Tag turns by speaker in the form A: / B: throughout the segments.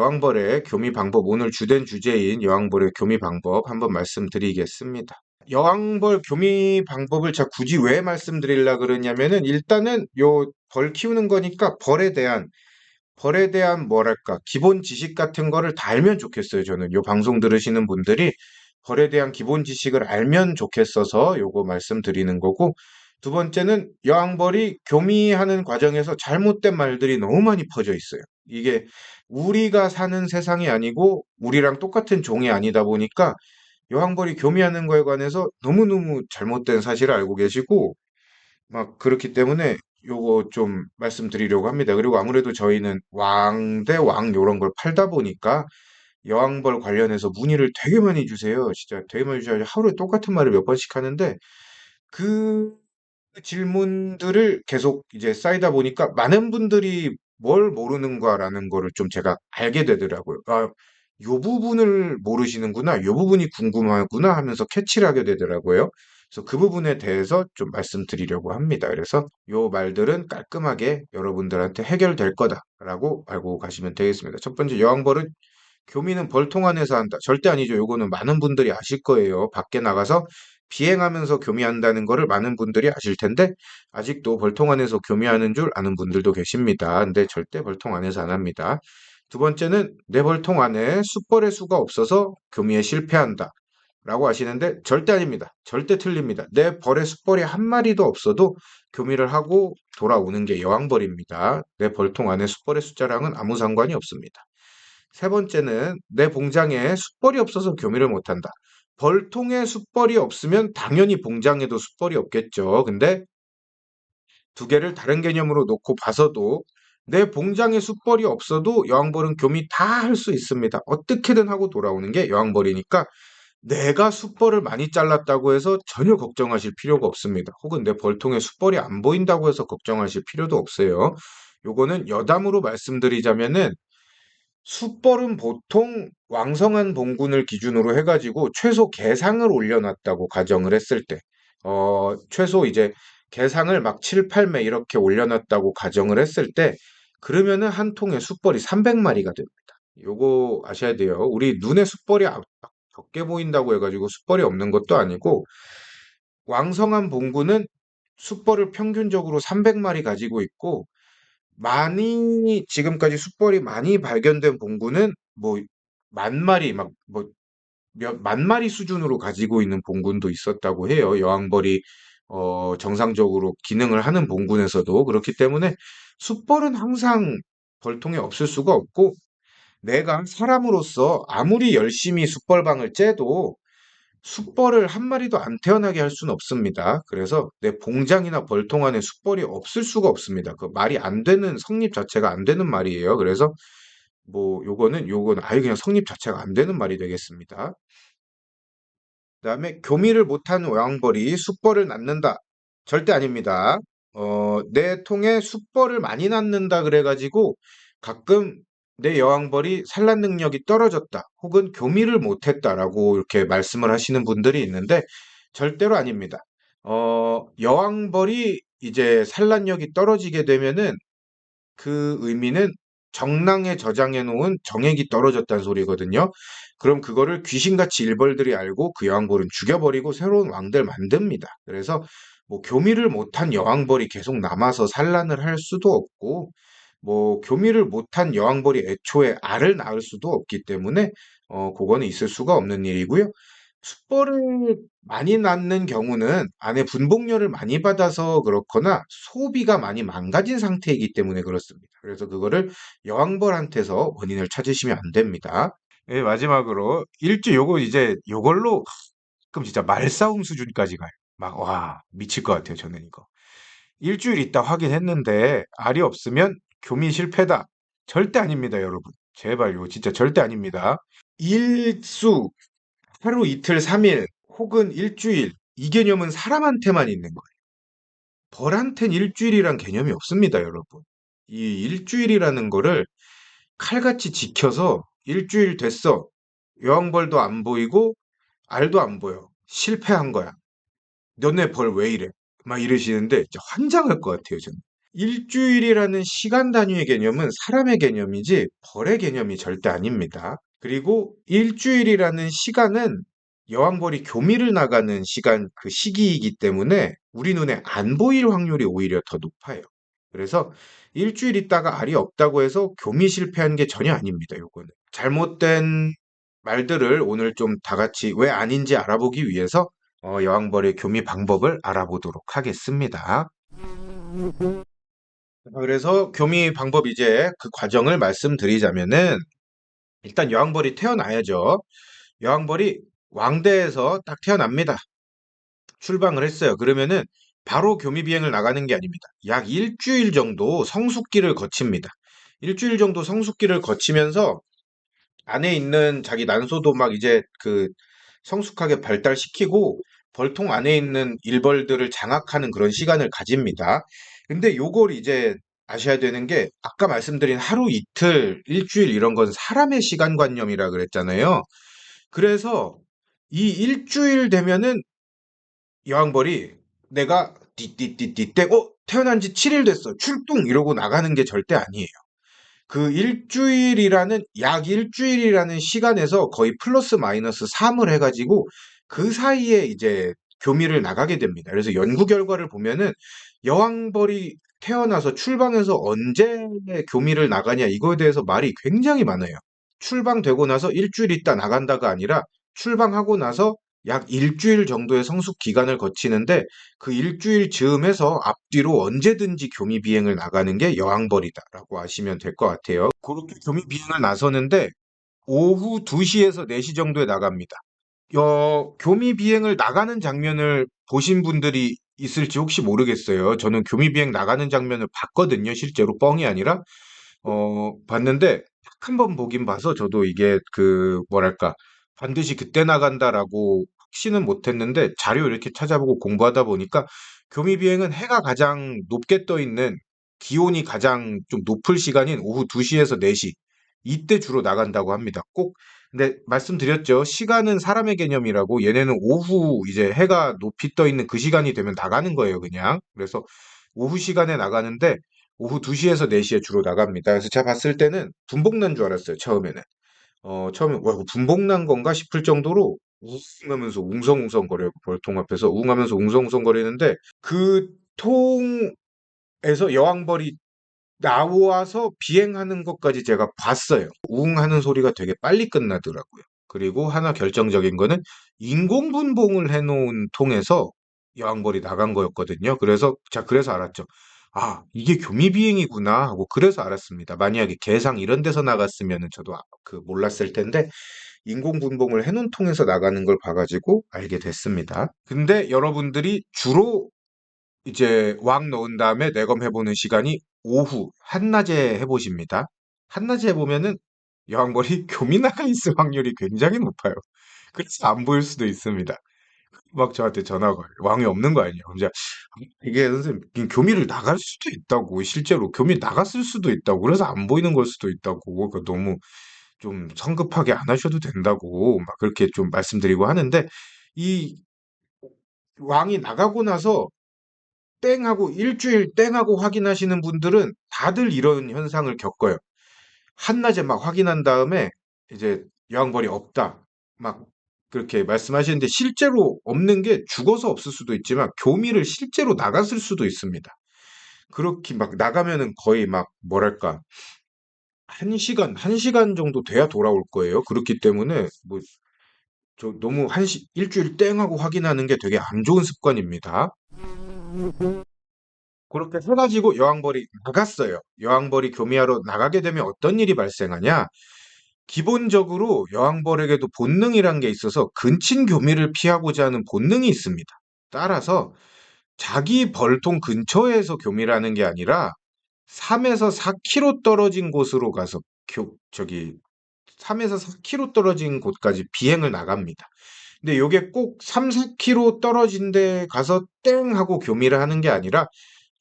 A: 여왕벌의 교미 방법, 오늘 주된 주제인 여왕벌의 교미 방법 한번 말씀드리겠습니다. 여왕벌 교미 방법을 제가 굳이 왜 말씀드리려 그러냐면은 일단은 요 벌 키우는 거니까 벌에 대한 뭐랄까 기본 지식 같은 거를 다 알면 좋겠어요. 저는 요 방송 들으시는 분들이 벌에 대한 기본 지식을 알면 좋겠어서 요거 말씀드리는 거고, 두 번째는 여왕벌이 교미하는 과정에서 잘못된 말들이 너무 많이 퍼져 있어요. 이게 우리가 사는 세상이 아니고 우리랑 똑같은 종이 아니다 보니까 여왕벌이 교미하는 거에 관해서 너무너무 잘못된 사실을 알고 계시고, 막 그렇기 때문에 요거 좀 말씀드리려고 합니다. 그리고 아무래도 저희는 왕 대 왕 요런 걸 팔다 보니까 여왕벌 관련해서 문의를 되게 많이 주세요. 진짜 되게 많이 주셔서 하루에 똑같은 말을 몇 번씩 하는데, 그 질문들을 계속 이제 쌓이다 보니까 많은 분들이 뭘 모르는가라는 거를 좀 제가 알게 되더라고요. 아, 요 부분을 모르시는구나, 요 부분이 궁금하구나 하면서 캐치를 하게 되더라고요. 그래서 그 부분에 대해서 좀 말씀드리려고 합니다. 그래서 요 말들은 깔끔하게 여러분들한테 해결될 거다라고 알고 가시면 되겠습니다. 첫 번째, 여왕벌은 교미는 벌통 안에서 한다. 절대 아니죠. 요거는 많은 분들이 아실 거예요. 밖에 나가서 비행하면서 교미한다는 거를 많은 분들이 아실 텐데, 아직도 벌통 안에서 교미하는 줄 아는 분들도 계십니다. 근데 절대 벌통 안에서 안 합니다. 두 번째는 내 벌통 안에 숫벌의 수가 없어서 교미에 실패한다 라고 하시는데, 절대 아닙니다. 절대 틀립니다. 내 벌에 숫벌이 한 마리도 없어도 교미를 하고 돌아오는 게 여왕벌입니다. 내 벌통 안에 숫벌의 숫자랑은 아무 상관이 없습니다. 세 번째는 내 봉장에 숫벌이 없어서 교미를 못한다. 벌통에 숫벌이 없으면 당연히 봉장에도 숫벌이 없겠죠. 근데 두 개를 다른 개념으로 놓고 봐서도 내 봉장에 숫벌이 없어도 여왕벌은 교미 다 할 수 있습니다. 어떻게든 하고 돌아오는 게 여왕벌이니까 내가 숫벌을 많이 잘랐다고 해서 전혀 걱정하실 필요가 없습니다. 혹은 내 벌통에 숫벌이 안 보인다고 해서 걱정하실 필요도 없어요. 요거는 여담으로 말씀드리자면은, 숫벌은 보통 왕성한 봉군을 기준으로 해가지고 최소 개상을 올려놨다고 가정을 했을 때, 최소 이제 개상을 막 7, 8매 이렇게 올려놨다고 가정을 했을 때, 그러면은 한 통에 숫벌이 300마리가 됩니다. 요거 아셔야 돼요. 우리 눈에 숫벌이 적게 보인다고 해가지고 숫벌이 없는 것도 아니고, 왕성한 봉군은 숫벌을 평균적으로 300마리 가지고 있고, 많이 지금까지 숫벌이 많이 발견된 봉구는 뭐 만 마리 막 뭐 몇 만 마리 수준으로 가지고 있는 봉군도 있었다고 해요. 여왕벌이 정상적으로 기능을 하는 봉군에서도. 그렇기 때문에 숫벌은 항상 벌통에 없을 수가 없고, 내가 사람으로서 아무리 열심히 숫벌방을 째도 숫벌을 한 마리도 안 태어나게 할 수는 없습니다. 그래서 내 봉장이나 벌통 안에 숫벌이 없을 수가 없습니다. 그 말이 안 되는, 성립 자체가 안 되는 말이에요. 그래서 뭐 요거는 아예 그냥 성립 자체가 안 되는 말이 되겠습니다. 그다음에 교미를 못한 왕벌이 숫벌을 낳는다. 절대 아닙니다. 내 통에 숫벌을 많이 낳는다 그래가지고 가끔 내 여왕벌이 산란 능력이 떨어졌다, 혹은 교미를 못했다라고 이렇게 말씀을 하시는 분들이 있는데, 절대로 아닙니다. 여왕벌이 이제 산란력이 떨어지게 되면은 그 의미는 정랑에 저장해 놓은 정액이 떨어졌다는 소리거든요. 그럼 그거를 귀신같이 일벌들이 알고 그 여왕벌은 죽여버리고 새로운 왕들 만듭니다. 그래서 뭐 교미를 못한 여왕벌이 계속 남아서 산란을 할 수도 없고, 뭐 교미를 못한 여왕벌이 애초에 알을 낳을 수도 없기 때문에 그거는 있을 수가 없는 일이고요. 숫벌을 많이 낳는 경우는 안에 분복료를 많이 받아서 그렇거나 소비가 많이 망가진 상태이기 때문에 그렇습니다. 그래서 그거를 여왕벌한테서 원인을 찾으시면 안 됩니다. 예, 마지막으로 요거 이제 요걸로 그럼 진짜 말싸움 수준까지 가요. 막, 와, 미칠 것 같아요, 저는 이거. 일주일 있다 확인했는데 알이 없으면 교미 실패다. 절대 아닙니다, 여러분. 제발요, 진짜 절대 아닙니다. 일수, 하루 이틀 3일 혹은 일주일, 이 개념은 사람한테만 있는 거예요. 벌한텐 일주일이란 개념이 없습니다, 여러분. 이 일주일이라는 거를 칼같이 지켜서 일주일 됐어. 여왕벌도 안 보이고 알도 안 보여. 실패한 거야. 너네 벌 왜 이래? 막 이러시는데 진짜 환장할 것 같아요, 저는. 일주일이라는 시간 단위의 개념은 사람의 개념이지 벌의 개념이 절대 아닙니다. 그리고 일주일이라는 시간은 여왕벌이 교미를 나가는 시간, 그 시기이기 때문에 우리 눈에 안 보일 확률이 오히려 더 높아요. 그래서 일주일 있다가 알이 없다고 해서 교미 실패한 게 전혀 아닙니다. 요거는. 잘못된 말들을 오늘 좀 다 같이 왜 아닌지 알아보기 위해서 여왕벌의 교미 방법을 알아보도록 하겠습니다. 그래서 교미 방법 이제 그 과정을 말씀드리자면은 일단 여왕벌이 태어나야죠. 여왕벌이 왕대에서 딱 태어납니다. 출방을 했어요. 그러면은 바로 교미 비행을 나가는 게 아닙니다. 약 일주일 정도 성숙기를 거칩니다. 일주일 정도 성숙기를 거치면서 안에 있는 자기 난소도 막 이제 그 성숙하게 발달시키고 벌통 안에 있는 일벌들을 장악하는 그런 시간을 가집니다. 근데 요걸 이제 아셔야 되는 게 아까 말씀드린 하루 이틀, 일주일 이런 건 사람의 시간관념이라 그랬잖아요. 그래서 이 일주일 되면은 여왕벌이 내가 띠띠띠띠 태어난 지 7일 됐어. 출동 이러고 나가는 게 절대 아니에요. 그 일주일이라는 약 일주일이라는 시간에서 거의 플러스 마이너스 3을 해가지고 그 사이에 이제 교미를 나가게 됩니다. 그래서 연구 결과를 보면은 여왕벌이 태어나서 출방해서 언제 교미를 나가냐 이거에 대해서 말이 굉장히 많아요. 출방되고 나서 일주일 있다 나간다가 아니라 출방하고 나서 약 일주일 정도의 성숙 기간을 거치는데 그 일주일 즈음에서 앞뒤로 언제든지 교미 비행을 나가는 게 여왕벌이다라고 아시면 될 것 같아요. 그렇게 교미 비행을 나서는데 오후 2시에서 4시 정도에 나갑니다. 교미 비행을 나가는 장면을 보신 분들이 있을지 혹시 모르겠어요. 저는 교미 비행 나가는 장면을 봤거든요. 실제로 뻥이 아니라 봤는데 딱 한 번 보긴 봐서 저도 이게 그 뭐랄까 반드시 그때 나간다라고 확신은 못했는데 자료 이렇게 찾아보고 공부하다 보니까 교미 비행은 해가 가장 높게 떠 있는 기온이 가장 좀 높을 시간인 오후 2시에서 4시 이때 주로 나간다고 합니다. 꼭 근데 말씀드렸죠. 시간은 사람의 개념이라고 얘네는 오후 이제 해가 높이 떠 있는 그 시간이 되면 나가는 거예요, 그냥. 그래서 오후 시간에 나가는데 오후 2시에서 4시에 주로 나갑니다. 그래서 제가 봤을 때는 분복난 줄 알았어요, 처음에는. 처음에, 와, 이거 분복난 건가 싶을 정도로 우웅하면서 웅성웅성거려요, 벌통 앞에서. 우웅하면서 웅성웅성거리는데 그 통에서 여왕벌이 나와서 비행하는 것까지 제가 봤어요. 우웅하는 소리가 되게 빨리 끝나더라고요. 그리고 하나 결정적인 거는 인공분봉을 해놓은 통에서 여왕벌이 나간 거였거든요. 그래서 알았죠. 아, 이게 교미비행이구나 하고 그래서 알았습니다. 만약에 개상 이런 데서 나갔으면 저도 몰랐을 텐데 인공분봉을 해놓은 통에서 나가는 걸 봐가지고 알게 됐습니다. 근데 여러분들이 주로 이제 왕 넣은 다음에 내검해보는 시간이 오후, 한낮에 해보십니다. 한낮에 해보면은 여왕벌이 교미 나가 있을 확률이 굉장히 높아요. 그래서 안 보일 수도 있습니다. 막 저한테 전화가 와요. 왕이 없는 거 아니에요. 그럼 제가 이게 선생님 교미를 나갈 수도 있다고 실제로 교미 나갔을 수도 있다고 그래서 안 보이는 걸 수도 있다고 너무 좀 성급하게 안 하셔도 된다고 막 그렇게 좀 말씀드리고 하는데 이 왕이 나가고 나서 땡하고 일주일 땡하고 확인하시는 분들은 다들 이런 현상을 겪어요. 한낮에 막 확인한 다음에 이제 여왕벌이 없다. 막 그렇게 말씀하시는데 실제로 없는 게 죽어서 없을 수도 있지만 교미를 실제로 나갔을 수도 있습니다. 그렇게 막 나가면은 거의 막 뭐랄까 1시간 정도 돼야 돌아올 거예요. 그렇기 때문에 뭐 저 너무 일주일 땡하고 확인하는 게 되게 안 좋은 습관입니다. 그렇게 해가지고 여왕벌이 나갔어요. 여왕벌이 교미하러 나가게 되면 어떤 일이 발생하냐? 기본적으로 여왕벌에게도 본능이란 게 있어서 근친 교미를 피하고자 하는 본능이 있습니다. 따라서 자기 벌통 근처에서 교미를 하는 게 아니라 3에서 4km 떨어진 곳으로 가서 저기 3에서 4km 떨어진 곳까지 비행을 나갑니다. 근데 요게 꼭 3, 4km 떨어진 데 가서 땡 하고 교미를 하는 게 아니라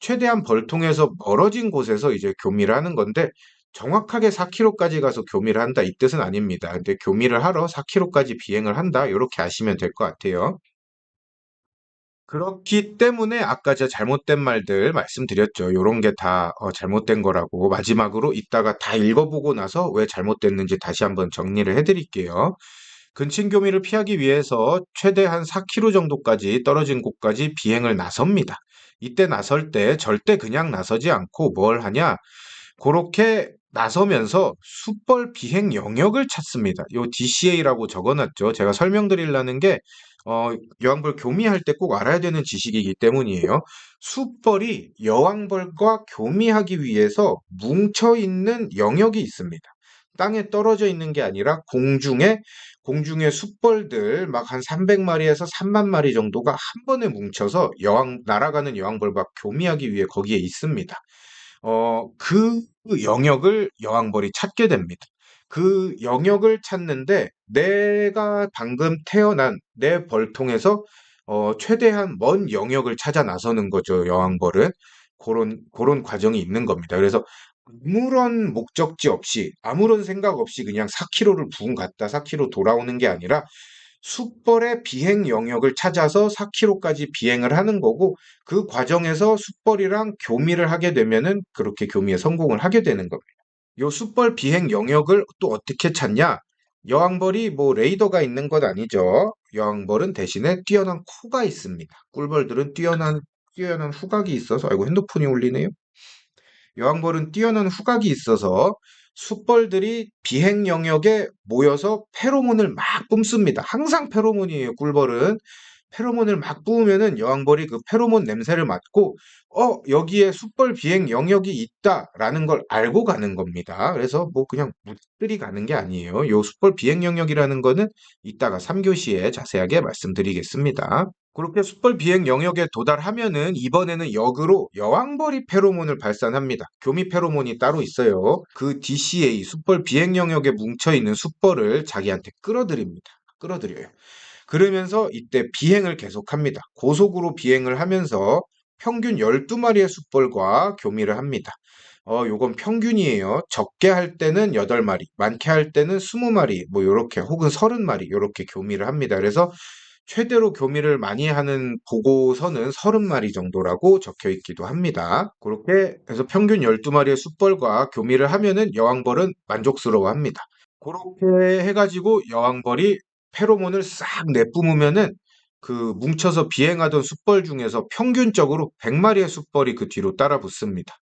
A: 최대한 벌통에서 멀어진 곳에서 이제 교미를 하는 건데 정확하게 4km까지 가서 교미를 한다 이 뜻은 아닙니다. 근데 교미를 하러 4km까지 비행을 한다 이렇게 아시면 될 것 같아요. 그렇기 때문에 아까 제가 잘못된 말들 말씀드렸죠. 요런 게 다 잘못된 거라고. 마지막으로 이따가 다 읽어보고 나서 왜 잘못됐는지 다시 한번 정리를 해드릴게요. 근친교미를 피하기 위해서 최대한 4km 정도까지 떨어진 곳까지 비행을 나섭니다. 이때 나설 때 절대 그냥 나서지 않고 뭘 하냐? 그렇게 나서면서 숯벌 비행 영역을 찾습니다. 요 DCA라고 적어놨죠. 제가 설명드리려는 게 여왕벌 교미할 때 꼭 알아야 되는 지식이기 때문이에요. 숯벌이 여왕벌과 교미하기 위해서 뭉쳐있는 영역이 있습니다. 땅에 떨어져 있는 게 아니라 공중에 숯벌들 막 한 300마리에서 3만 마리 정도가 한 번에 뭉쳐서 날아가는 여왕벌과 교미하기 위해 거기에 있습니다. 그 영역을 여왕벌이 찾게 됩니다. 그 영역을 찾는데 내가 방금 태어난 내 벌통에서 최대한 먼 영역을 찾아 나서는 거죠, 여왕벌은. 그런 과정이 있는 겁니다. 그래서 아무런 목적지 없이, 아무런 생각 없이 그냥 4km를 붕 갔다 4km 돌아오는 게 아니라 숯벌의 비행 영역을 찾아서 4km까지 비행을 하는 거고, 그 과정에서 숯벌이랑 교미를 하게 되면은 그렇게 교미에 성공을 하게 되는 겁니다. 요 숯벌 비행 영역을 또 어떻게 찾냐? 여왕벌이 뭐 레이더가 있는 건 아니죠. 여왕벌은 대신에 뛰어난 코가 있습니다. 꿀벌들은 뛰어난 후각이 있어서, 아이고, 핸드폰이 울리네요. 여왕벌은 뛰어난 후각이 있어서 숯벌들이 비행 영역에 모여서 페로몬을 막 뿜습니다. 항상 페로몬이에요, 꿀벌은. 페로몬을 막 뿜으면은 여왕벌이 그 페로몬 냄새를 맡고, 여기에 숯벌 비행 영역이 있다라는 걸 알고 가는 겁니다. 그래서 뭐 그냥 묻들이 가는 게 아니에요. 요 숯벌 비행 영역이라는 거는 이따가 3교시에 자세하게 말씀드리겠습니다. 그렇게 숯벌 비행 영역에 도달하면은 이번에는 역으로 여왕벌이 페로몬을 발산합니다. 교미 페로몬이 따로 있어요. 그 DCA 숯벌 비행 영역에 뭉쳐 있는 숯벌을 자기한테 끌어들입니다. 끌어들여요. 그러면서 이때 비행을 계속합니다. 고속으로 비행을 하면서 평균 12마리의 숯벌과 교미를 합니다. 요건 평균이에요. 적게 할 때는 8마리, 많게 할 때는 20마리, 뭐 요렇게 혹은 30마리 요렇게 교미를 합니다. 그래서 최대로 교미를 많이 하는 보고서는 30마리 정도라고 적혀 있기도 합니다. 그렇게 해서 평균 12마리의 숯벌과 교미를 하면은 여왕벌은 만족스러워 합니다. 그렇게 해가지고 여왕벌이 페로몬을 싹 내뿜으면은 그 뭉쳐서 비행하던 숯벌 중에서 평균적으로 100마리의 숯벌이 그 뒤로 따라 붙습니다.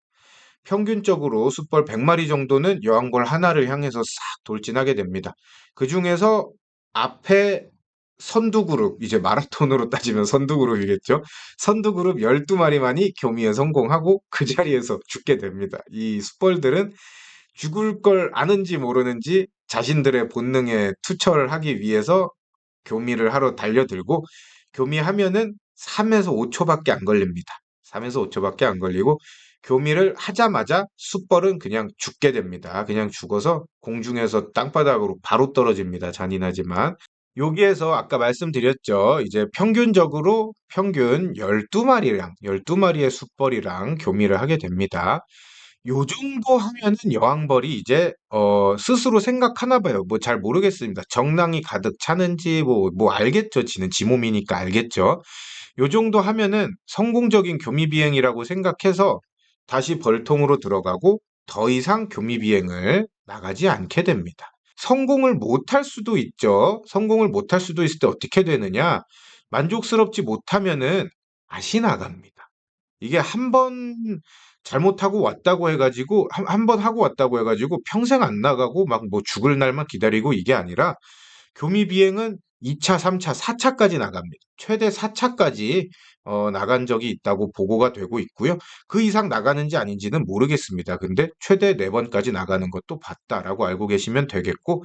A: 평균적으로 숯벌 100마리 정도는 여왕벌 하나를 향해서 싹 돌진하게 됩니다. 그 중에서 앞에 선두그룹, 이제 마라톤으로 따지면 선두그룹이겠죠? 선두그룹 12마리만이 교미에 성공하고 그 자리에서 죽게 됩니다. 이 숯벌들은 죽을 걸 아는지 모르는지 자신들의 본능에 투철하기 위해서 교미를 하러 달려들고, 교미하면은 3에서 5초밖에 안 걸립니다. 3에서 5초밖에 안 걸리고 교미를 하자마자 숯벌은 그냥 죽게 됩니다. 그냥 죽어서 공중에서 땅바닥으로 바로 떨어집니다. 잔인하지만. 여기에서 아까 말씀드렸죠. 이제 평균 12마리의 숯벌이랑 교미를 하게 됩니다. 요 정도 하면은 여왕벌이 이제 스스로 생각하나 봐요. 뭐 잘 모르겠습니다. 정랑이 가득 차는지 뭐 알겠죠. 지는 지 몸이니까 알겠죠. 요 정도 하면은 성공적인 교미 비행이라고 생각해서 다시 벌통으로 들어가고 더 이상 교미 비행을 나가지 않게 됩니다. 성공을 못할 수도 있죠. 성공을 못할 수도 있을 때 어떻게 되느냐? 만족스럽지 못하면은 다시 나갑니다. 이게 한 번 잘못하고 왔다고 해가지고, 한 번 하고 왔다고 해가지고 평생 안 나가고 막 뭐 죽을 날만 기다리고 이게 아니라 교미 비행은 2차, 3차, 4차까지 나갑니다. 최대 4차까지 나간 적이 있다고 보고가 되고 있고요. 그 이상 나가는지 아닌지는 모르겠습니다. 근데 최대 4번까지 나가는 것도 봤다라고 알고 계시면 되겠고,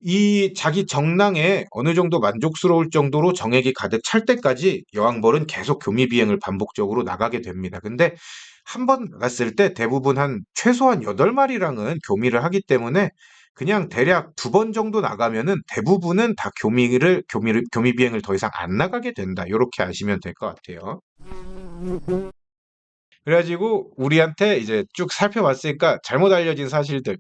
A: 이 자기 정량에 어느 정도 만족스러울 정도로 정액이 가득 찰 때까지 여왕벌은 계속 교미 비행을 반복적으로 나가게 됩니다. 근데 한 번 나갔을 때 대부분 최소한 8마리랑은 교미를 하기 때문에 그냥 대략 2번 정도 나가면은 대부분은 다 교미 비행을 더 이상 안 나가게 된다. 이렇게 아시면 될 것 같아요. 그래가지고 우리한테 이제 쭉 살펴봤으니까 잘못 알려진 사실들,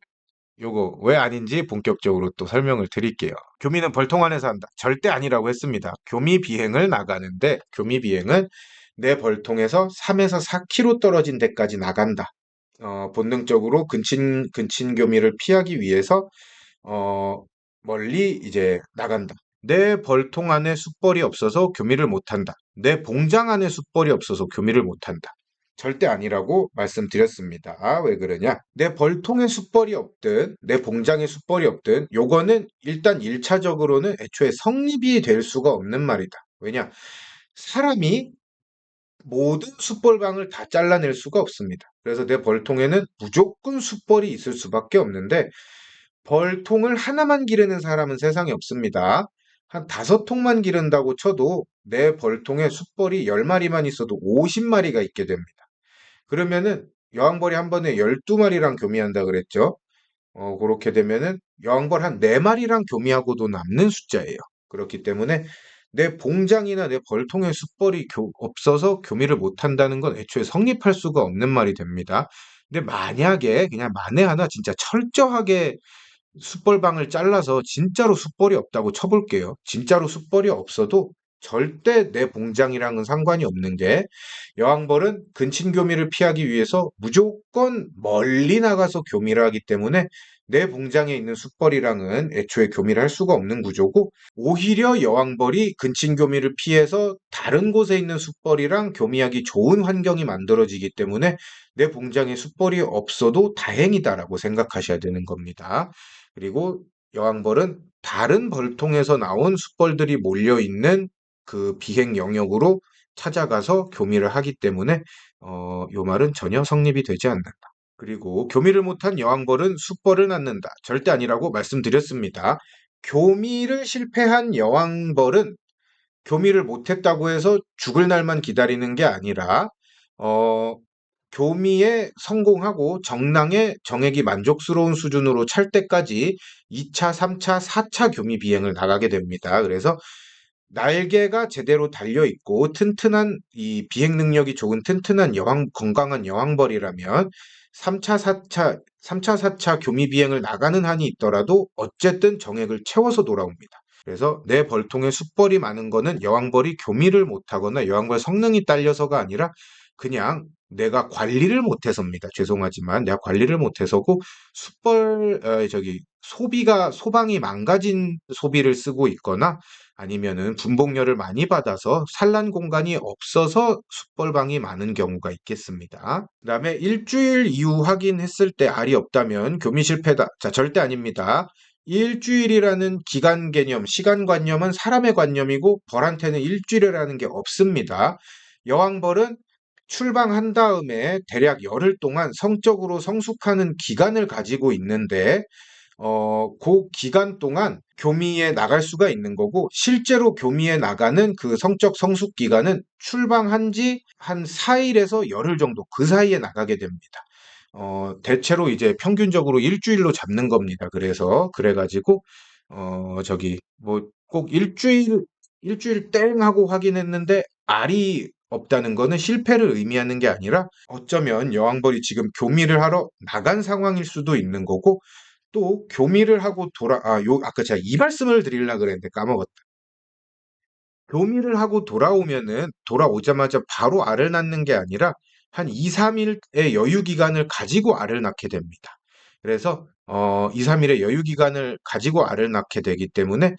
A: 요거 왜 아닌지 본격적으로 또 설명을 드릴게요. 교미는 벌통 안에서 한다. 절대 아니라고 했습니다. 교미 비행을 나가는데 교미 비행은 내 벌통에서 3에서 4km 떨어진 데까지 나간다. 본능적으로 근친 교미를 피하기 위해서 어, 멀리 이제 나간다. 내 벌통 안에 숯벌이 없어서 교미를 못한다. 내 봉장 안에 숯벌이 없어서 교미를 못한다. 절대 아니라고 말씀드렸습니다. 왜 그러냐? 내 벌통에 숯벌이 없든 내 봉장에 숯벌이 없든 요거는 일단 1차적으로는 애초에 성립이 될 수가 없는 말이다. 왜냐? 사람이 모든 숯벌방을 다 잘라낼 수가 없습니다. 그래서 내 벌통에는 무조건 숯벌이 있을 수밖에 없는데 벌통을 하나만 기르는 사람은 세상에 없습니다. 한 5통만 기른다고 쳐도 내 벌통에 숯벌이 10마리만 있어도 50마리가 있게 됩니다. 그러면은 여왕벌이 한 번에 12마리랑 교미한다 그랬죠. 그렇게 되면은 여왕벌 한 4마리랑 교미하고도 남는 숫자예요. 그렇기 때문에 내 봉장이나 내 벌통에 숯벌이 없어서 교미를 못한다는 건 애초에 성립할 수가 없는 말이 됩니다. 근데 만약에 그냥 만에 하나 진짜 철저하게 숯벌방을 잘라서 진짜로 숯벌이 없다고 쳐볼게요. 진짜로 숯벌이 없어도 절대 내 봉장이랑은 상관이 없는 게 여왕벌은 근친교미를 피하기 위해서 무조건 멀리 나가서 교미를 하기 때문에 내 봉장에 있는 숯벌이랑은 애초에 교미를 할 수가 없는 구조고 오히려 여왕벌이 근친교미를 피해서 다른 곳에 있는 숯벌이랑 교미하기 좋은 환경이 만들어지기 때문에 내 봉장에 숯벌이 없어도 다행이다라고 생각하셔야 되는 겁니다. 그리고 여왕벌은 다른 벌통에서 나온 숯벌들이 몰려있는 그 비행 영역으로 찾아가서 교미를 하기 때문에 요 말은 전혀 성립이 되지 않는다. 그리고 교미를 못한 여왕벌은 숯벌을 낳는다. 절대 아니라고 말씀드렸습니다. 교미를 실패한 여왕벌은 교미를 못했다고 해서 죽을 날만 기다리는 게 아니라 어, 교미에 성공하고 정랑의 정액이 만족스러운 수준으로 찰 때까지 2차, 3차, 4차 교미 비행을 나가게 됩니다. 그래서 날개가 제대로 달려 있고 튼튼한 이 비행 능력이 좋은 튼튼한 건강한 여왕벌이라면 3차, 4차, 3차, 4차 교미 비행을 나가는 한이 있더라도 어쨌든 정액을 채워서 돌아옵니다. 그래서 내 벌통에 숯벌이 많은 거는 여왕벌이 교미를 못하거나 여왕벌 성능이 딸려서가 아니라 그냥 내가 관리를 못해서입니다. 죄송하지만 내가 관리를 못해서고 소방이 망가진 소비를 쓰고 있거나 아니면은 분봉열을 많이 받아서 산란 공간이 없어서 숯벌방이 많은 경우가 있겠습니다. 그다음에 일주일 이후 확인했을 때 알이 없다면 교미 실패다. 자, 절대 아닙니다. 일주일이라는 기간 개념, 시간 관념은 사람의 관념이고 벌한테는 일주일이라는 게 없습니다. 여왕벌은 출방한 다음에 대략 열흘 동안 성적으로 성숙하는 기간을 가지고 있는데 그 기간 동안 교미에 나갈 수가 있는 거고, 실제로 교미에 나가는 그 성적 성숙 기간은 출방한 지 한 4일에서 열흘 정도 그 사이에 나가게 됩니다. 대체로 이제 평균적으로 일주일로 잡는 겁니다. 그래가지고, 뭐 꼭 일주일 땡 하고 확인했는데 알이 없다는 거는 실패를 의미하는 게 아니라 어쩌면 여왕벌이 지금 교미를 하러 나간 상황일 수도 있는 거고, 또 교미를 하고 아까 제가 이 말씀을 드리려고 그랬는데 까먹었다. 교미를 하고 돌아오자마자 바로 알을 낳는 게 아니라 한 2, 3일의 여유 기간을 가지고 알을 낳게 됩니다. 그래서 2, 3일의 여유 기간을 가지고 알을 낳게 되기 때문에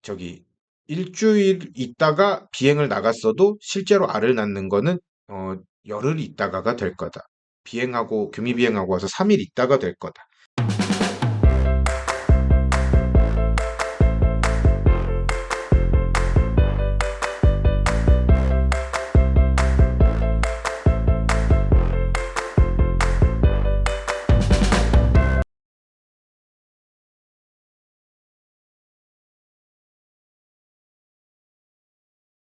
A: 저기 일주일 있다가 비행을 나갔어도 실제로 알을 낳는 거는 열흘 있다가가 될 거다. 교미 비행하고 와서 3일 있다가 될 거다.